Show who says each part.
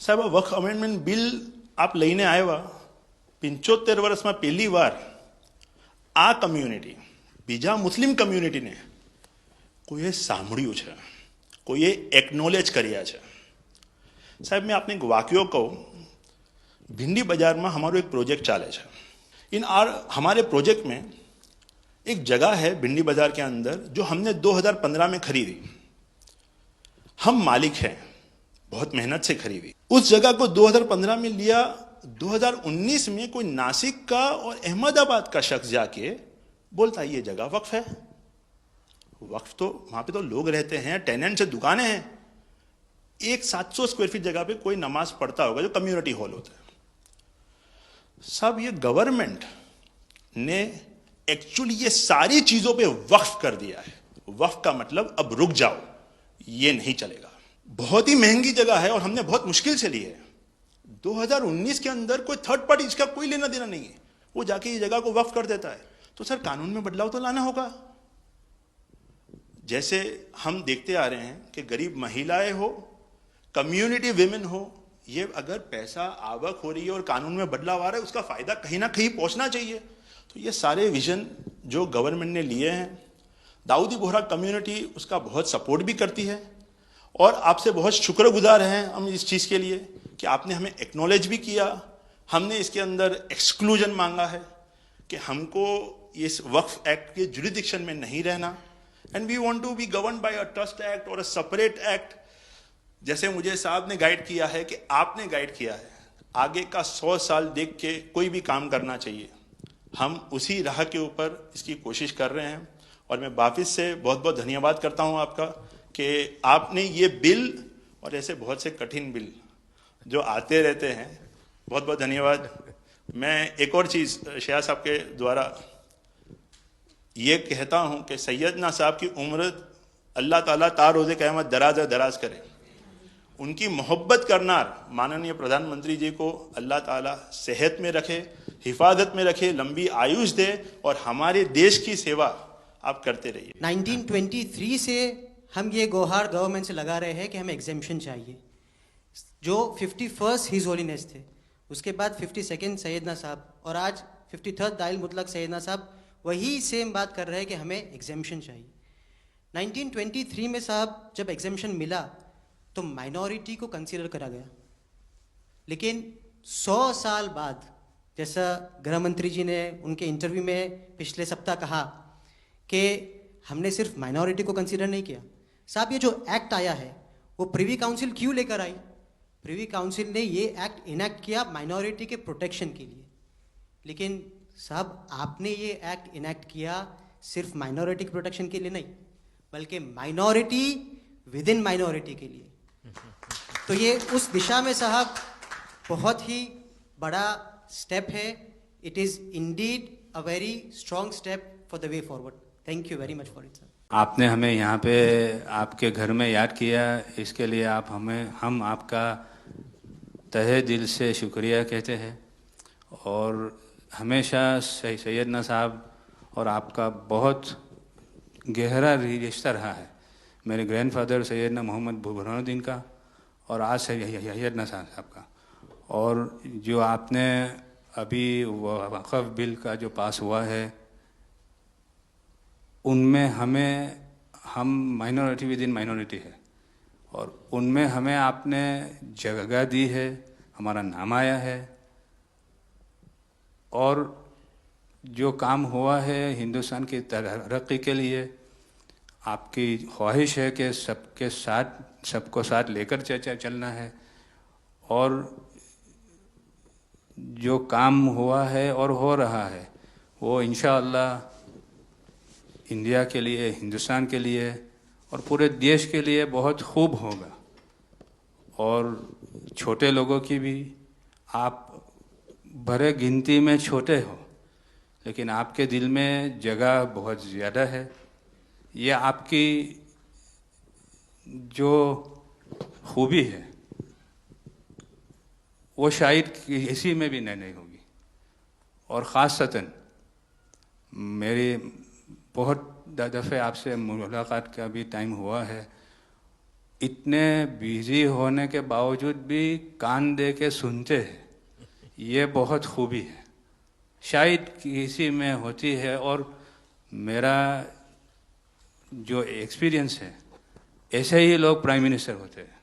Speaker 1: સાહેબ આ Waqf amendment bill આપ લઈને આવ્યા 75 વર્ષમાં પહેલી વાર આ કમ્યુનિટી બીજા મુસ્લિમ કમ્યુનિટીને કોઈએ સાંભળ્યું છે, કોઈએ એકનોલેજ કર્યા છે। સાહેબ मैं आपने एक वाक्य कहूँ, भिंडी बाजार में हमारो एक प्रोजेक्ट चाले है। हमारे प्रोजेक्ट में एक जगह है भिंडी बाजार के अंदर जो हमने 2015 में खरीदी। हम मालिक हैं, बहुत मेहनत से खरीदी। उस जगह को 2015 में लिया, 2019 में कोई नासिक का और अहमदाबाद का शख्स जाके बोलता ये जगह वक्फ है। वक्फ तो वहां पे तो लोग रहते हैं, टेनेंट्स है, दुकानें हैं। एक 700 स्क्वायर फीट जगह पे कोई नमाज पढ़ता होगा जो कम्युनिटी हॉल होता है। सब ये गवर्नमेंट ने एक्चुअली ये सारी चीजों पे वक्फ कर दिया है। वक्फ का मतलब अब रुक जाओ, ये नहीं चलेगा। बहुत ही महंगी जगह है और हमने बहुत मुश्किल से ली है। 2019 के अंदर कोई थर्ड पार्टी, इसका कोई लेना देना नहीं है, वो जाके ये जगह को वक्फ कर देता है। तो सर कानून में बदलाव तो लाना होगा। जैसे हम देखते आ रहे हैं कि गरीब महिलाएं हो, कम्युनिटी विमेन हो, ये अगर पैसा आवक हो रही है और कानून में बदलाव आ रहा है, उसका फायदा कहीं ना कहीं पहुंचना चाहिए। तो ये सारे विजन जो गवर्नमेंट ने लिए हैं, दाऊदी बोहरा कम्युनिटी उसका बहुत सपोर्ट भी करती है और आपसे बहुत शुक्रगुजार हैं हम इस चीज़ के लिए कि आपने हमें एक्नॉलेज भी किया। हमने इसके अंदर एक्सक्लूजन मांगा है कि हमको इस वक्फ एक्ट के जुरिडिक्शन में नहीं रहना, and we want to be govern by a trust act और अ सेपरेट एक्ट। जैसे मुझे साहब ने गाइड किया है कि आपने गाइड किया है, आगे का 100 साल देख के कोई भी काम करना चाहिए। हम उसी राह के ऊपर इसकी कोशिश कर रहे हैं और मैं वापस से बहुत बहुत धन्यवाद करता हूं आपका कि आपने ये बिल और ऐसे बहुत से कठिन बिल जो आते रहते हैं, बहुत बहुत धन्यवाद। मैं एक और चीज़ शाह साहब के द्वारा ये कहता हूं कि सैयदना साहब की उम्र अल्लाह ताला तार रोज़े क़यामत दराज दराज करे। उनकी मोहब्बत करना माननीय प्रधानमंत्री जी को अल्लाह ताला सेहत में रखे, हिफाजत में रखे, लंबी आयुष दे और हमारे देश की सेवा आप करते रहिए।
Speaker 2: 1923 से हम ये गोहार गवर्नमेंट से लगा रहे हैं कि हमें एग्जेम्पशन चाहिए। जो 51st हिज होलीनेस थे, उसके बाद 52nd सैयदना साहब और आज 53rd दाइल मुतलक सैयदना साहब वही सेम बात कर रहे हैं कि हमें एग्जेम्पशन चाहिए। 1923 में साहब जब एग्जेम्पशन मिला तो माइनॉरिटी को कंसीडर करा गया, लेकिन 100 साल बाद, जैसा गृह मंत्री जी ने उनके इंटरव्यू में पिछले सप्ताह कहा कि हमने सिर्फ माइनॉरिटी को कंसीडर नहीं किया। साहब ये जो एक्ट आया है वो प्रिवी काउंसिल क्यों लेकर आई? प्रिवी काउंसिल ने ये एक्ट इनैक्ट किया माइनॉरिटी के प्रोटेक्शन के लिए, लेकिन साहब आपने ये एक्ट इनैक्ट किया सिर्फ माइनॉरिटी के प्रोटेक्शन के लिए नहीं, बल्कि माइनॉरिटी विद इन माइनॉरिटी के लिए। तो ये उस दिशा में साहब बहुत ही बड़ा स्टेप है। It is indeed a very strong step for the way forward. Thank you very much for it sir.
Speaker 3: आपने हमें यहाँ पे आपके घर में याद किया, इसके लिए हम आपका तहे दिल से शुक्रिया कहते हैं। और हमेशा सैयदना साहब और आपका बहुत गहरा रिश्ता रहा है। मेरे ग्रैंडफादर सैयदना मोहम्मद बुरहानुद्दीन का और आज सैयदना साहब का। और जो आपने अभी वक़्फ़ बिल का जो पास हुआ है, उनमें हम माइनॉरिटी विद इन माइनॉरिटी है और उनमें हमें आपने जगह दी है, हमारा नाम आया है। और जो काम हुआ है हिंदुस्तान की तरक्की के लिए, आपकी ख्वाहिश है कि सबको साथ लेकर चलना है। और जो काम हुआ है और हो रहा है वो इंशाअल्लाह इंडिया के लिए, हिंदुस्तान के लिए और पूरे देश के लिए बहुत खूब होगा। और छोटे लोगों की भी, आप भरे गिनती में छोटे हो लेकिन आपके दिल में जगह बहुत ज़्यादा है। ये आपकी जो खूबी है वो शायद किसी में भी नहीं होगी। और ख़ासतन मेरी बहुत दफ़े आपसे मुलाकात का भी टाइम हुआ है इतने बिजी होने के बावजूद भी कान दे के सुनते हैं, ये बहुत खूबी है, शायद किसी में होती है। और मेरा जो एक्सपीरियंस है, ऐसे ही लोग प्राइम मिनिस्टर होते हैं।